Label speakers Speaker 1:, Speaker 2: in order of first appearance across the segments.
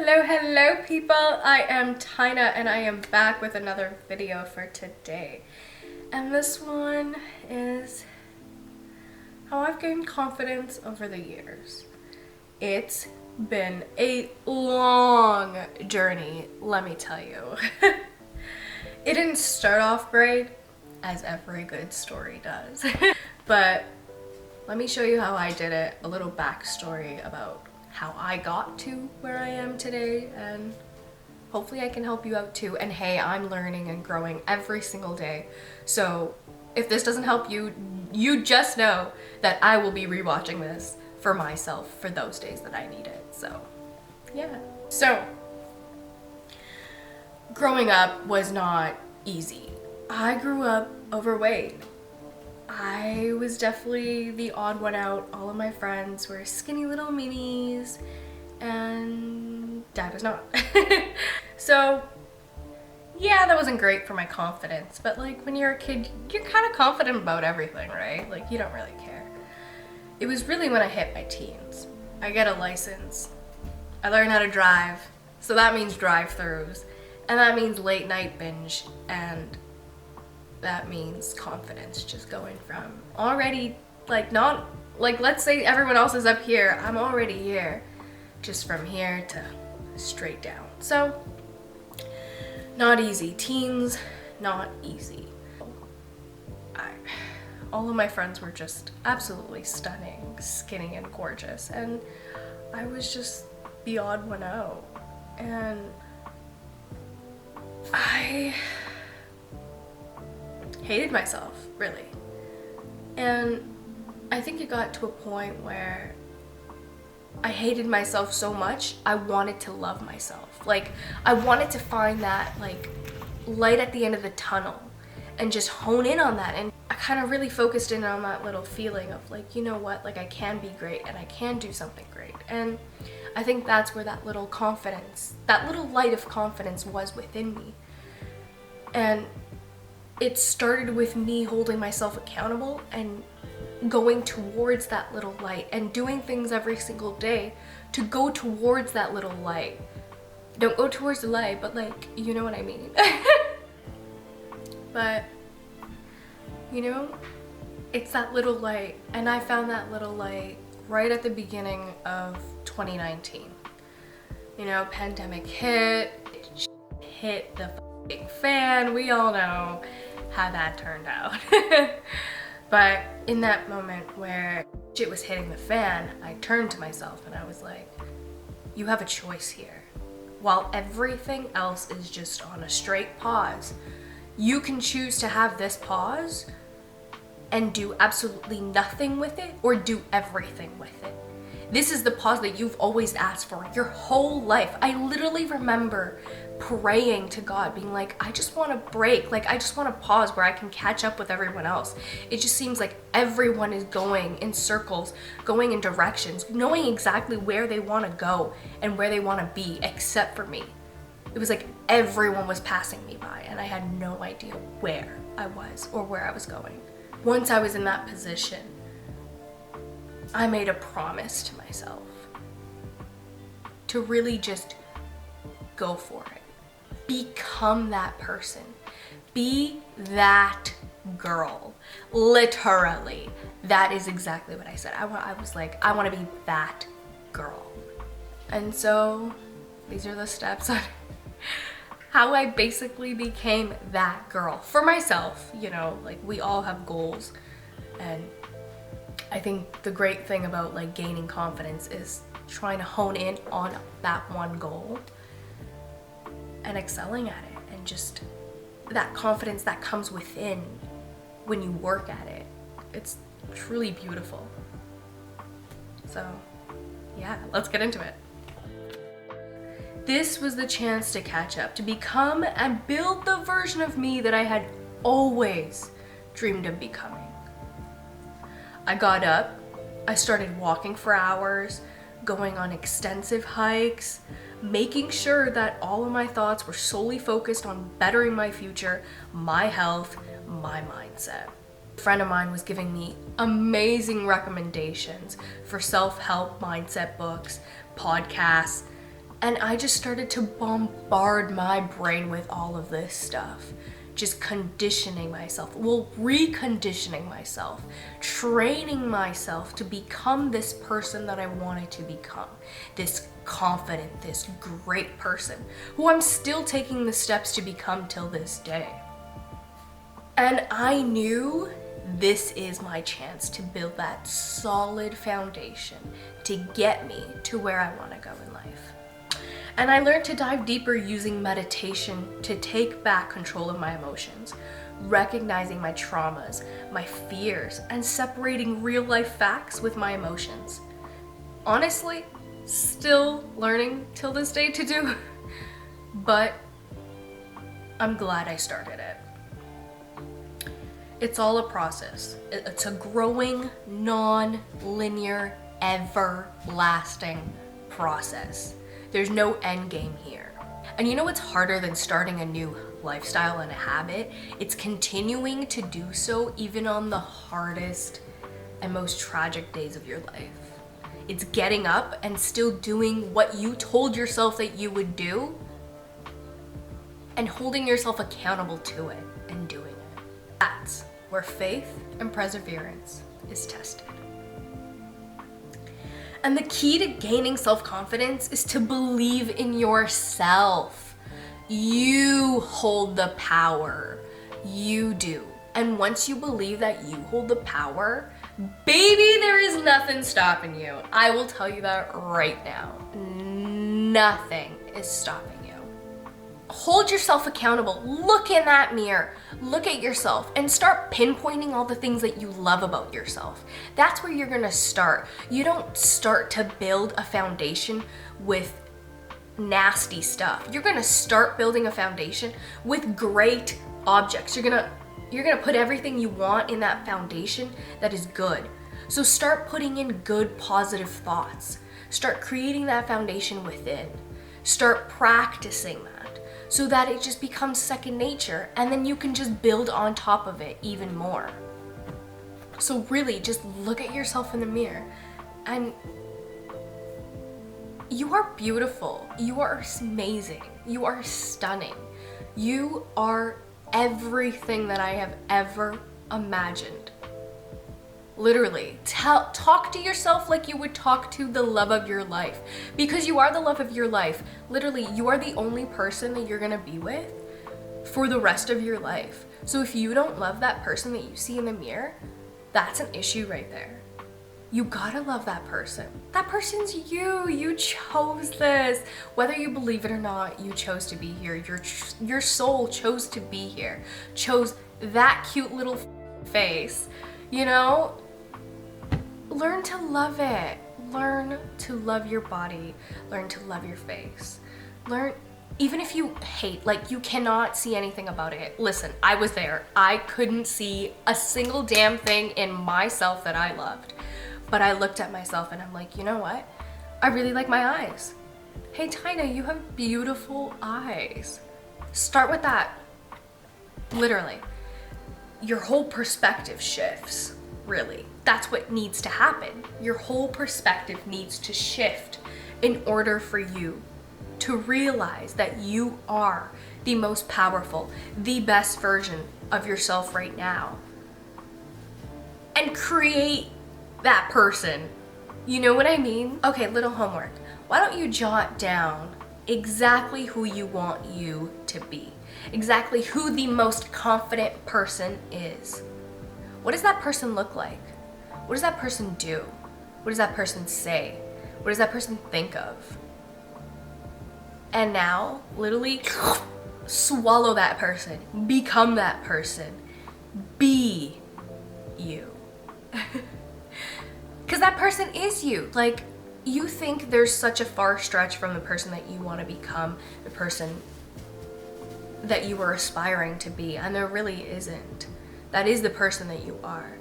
Speaker 1: Hello people, I am Tina and I am back with another video for today. And this one is how I've gained confidence over the years. It's been a long journey, let me tell you. It didn't start off great, as every good story does. But let me show you how I did it, a little backstory about how I got to where I am today, and hopefully I can help you out too. And hey, I'm learning and growing every single day. So if this doesn't help you, you just know that I will be rewatching this for myself for those days that I need it. So yeah. So growing up was not easy. I grew up overweight. I was definitely the odd one out. All of my friends were skinny little minis and Dad was not. So yeah, that wasn't great for my confidence, but like when you're a kid, you're kind of confident about everything, right? Like you don't really care. It was really when I hit my teens. I get a license. I learn how to drive. So that means drive-throughs, and that means late night binge, and that means confidence just going from already like not like, let's say everyone else is up here, I'm already here, just from here to straight down. So not easy. Teens, not easy. All of my friends were just absolutely stunning, skinny and gorgeous, and I was just the odd one out. And I hated myself, really. And I think it got to a point where I hated myself so much, I wanted to love myself. Like, I wanted to find that, like, light at the end of the tunnel and just hone in on that. And I kind of really focused in on that little feeling of, like, you know what, like, I can be great and I can do something great. And I think that's where that little confidence, that little light of confidence was within me. And it started with me holding myself accountable and going towards that little light and doing things every single day to go towards that little light. Don't go towards the light, but like, you know what I mean. But, you know, it's that little light, and I found that little light right at the beginning of 2019. You know, pandemic hit, it hit the f***ing fan. We all know how that turned out. But in that moment where shit was hitting the fan, I turned to myself and I was like, you have a choice here. While everything else is just on a straight pause, you can choose to have this pause and do absolutely nothing with it, or do everything with it. This is the pause that you've always asked for your whole life. I literally remember praying to God, being like, I just want to break. Like, I just want to pause where I can catch up with everyone else. It just seems like everyone is going in circles, going in directions, knowing exactly where they want to go and where they want to be, except for me. It was like everyone was passing me by and I had no idea where I was or where I was going. Once I was in that position, I made a promise to myself to really just go for it. Become that person. Be that girl. Literally. That is exactly what I said. I was like, I want to be that girl. And so these are the steps on how I basically became that girl for myself. You know, like, we all have goals, and I think the great thing about like gaining confidence is trying to hone in on that one goal and excelling at it, and just that confidence that comes within when you work at it. It's truly beautiful. So yeah, let's get into it. This was the chance to catch up, to become and build the version of me that I had always dreamed of becoming. I got up, I started walking for hours, going on extensive hikes, making sure that all of my thoughts were solely focused on bettering my future, my health, my mindset. A friend of mine was giving me amazing recommendations for self-help mindset books, podcasts, And I just started to bombard my brain with all of this stuff. Just conditioning myself, reconditioning myself, training myself to become this person that I wanted to become. This confident, this great person who I'm still taking the steps to become till this day. And I knew this is my chance to build that solid foundation to get me to where I want to go in life. And I learned to dive deeper using meditation to take back control of my emotions, recognizing my traumas, my fears, and separating real life facts with my emotions. Honestly, still learning till this day to do, but I'm glad I started it. It's all a process. It's a growing, non-linear, everlasting process. There's no end game here. And you know what's harder than starting a new lifestyle and a habit? It's continuing to do so even on the hardest and most tragic days of your life. It's getting up and still doing what you told yourself that you would do and holding yourself accountable to it and doing it. That's where faith and perseverance is tested. And the key to gaining self-confidence is to believe in yourself. You hold the power. You do. And once you believe that you hold the power, baby, there is nothing stopping you. I will tell you that right now. Nothing is stopping you. Hold yourself accountable. Look in that mirror. Look at yourself and start pinpointing all the things that you love about yourself. That's where you're gonna start. You don't start to build a foundation with nasty stuff. You're gonna start building a foundation with great objects. You're gonna put everything you want in that foundation that is good. So start putting in good, positive thoughts. Start creating that foundation within. Start practicing that so that it just becomes second nature, and then you can just build on top of it even more. So really, just look at yourself in the mirror, and you are beautiful. You are amazing. You are stunning. You are everything that I have ever imagined. Literally, talk to yourself like you would talk to the love of your life, because you are the love of your life. Literally, you are the only person that you're gonna be with for the rest of your life. So if you don't love that person that you see in the mirror, that's an issue right there. You gotta love that person. That person's you. You chose this. Whether you believe it or not, you chose to be here. Your soul chose to be here. Chose that cute little face, you know? Learn to love it. Learn to love your body. Learn to love your face. Even if you hate, like you cannot see anything about it. Listen, I was there. I couldn't see a single damn thing in myself that I loved. But I looked at myself and I'm like, you know what? I really like my eyes. Hey, Tina, you have beautiful eyes. Start with that. Literally. Your whole perspective shifts, really. That's what needs to happen. Your whole perspective needs to shift in order for you to realize that you are the most powerful, the best version of yourself right now. And create that person. You know what I mean? Okay, little homework. Why don't you jot down exactly who you want you to be? Exactly who the most confident person is. What does that person look like? What does that person do? What does that person say? What does that person think of? And now, literally, swallow that person. Become that person. Be you. Because that person is you. Like, you think there's such a far stretch from the person that you want to become, the person that you were aspiring to be, and there really isn't. That is the person that you are.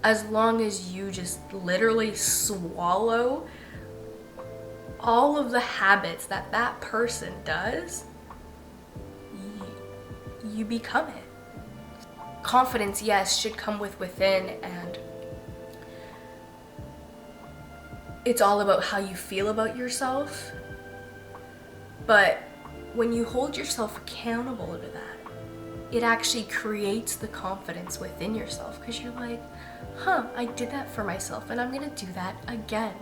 Speaker 1: As long as you just literally swallow all of the habits that that person does, you become it. Confidence, yes, should come within, and it's all about how you feel about yourself. But when you hold yourself accountable to that, it actually creates the confidence within yourself, because you're like, huh, I did that for myself and I'm gonna do that again.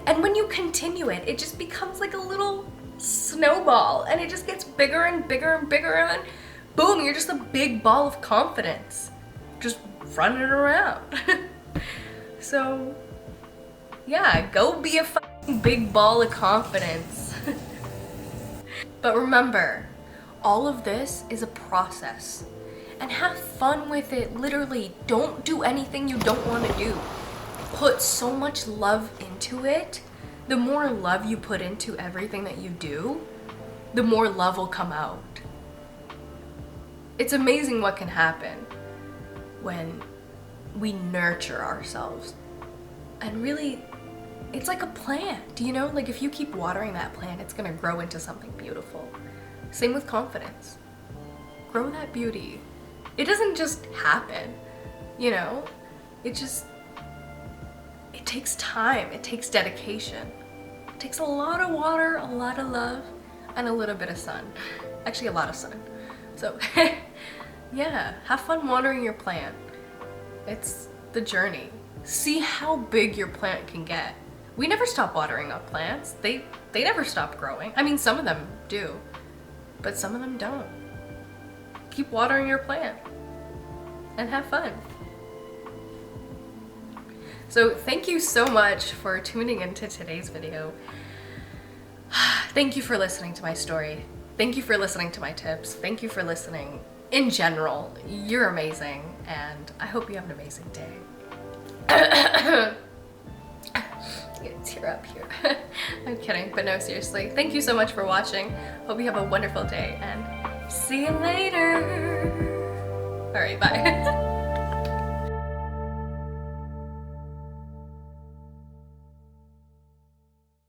Speaker 1: And when you continue it, it just becomes like a little snowball, and it just gets bigger and bigger and bigger, and boom, you're just a big ball of confidence just running around. So yeah, go be a fucking big ball of confidence. But remember, all of this is a process, and have fun with it. Literally, don't do anything you don't want to do. Put so much love into it. The more love you put into everything that you do, the more love will come out. It's amazing what can happen when we nurture ourselves. And really, it's like a plant, you know? Like if you keep watering that plant, it's gonna grow into something beautiful. Same with confidence. Grow that beauty. It doesn't just happen, you know? It takes time, it takes dedication. It takes a lot of water, a lot of love, and a little bit of sun. Actually, a lot of sun. So, yeah, have fun watering your plant. It's the journey. See how big your plant can get. We never stop watering our plants. They never stop growing. I mean, some of them do, but some of them don't. Keep watering your plant and have fun. So thank you so much for tuning into today's video. Thank you for listening to my story. Thank you for listening to my tips. Thank you for listening in general. You're amazing, and I hope you have an amazing day. Tear up here. I'm kidding, but no, seriously. Thank you so much for watching. Hope you have a wonderful day, and see you later. All right, bye.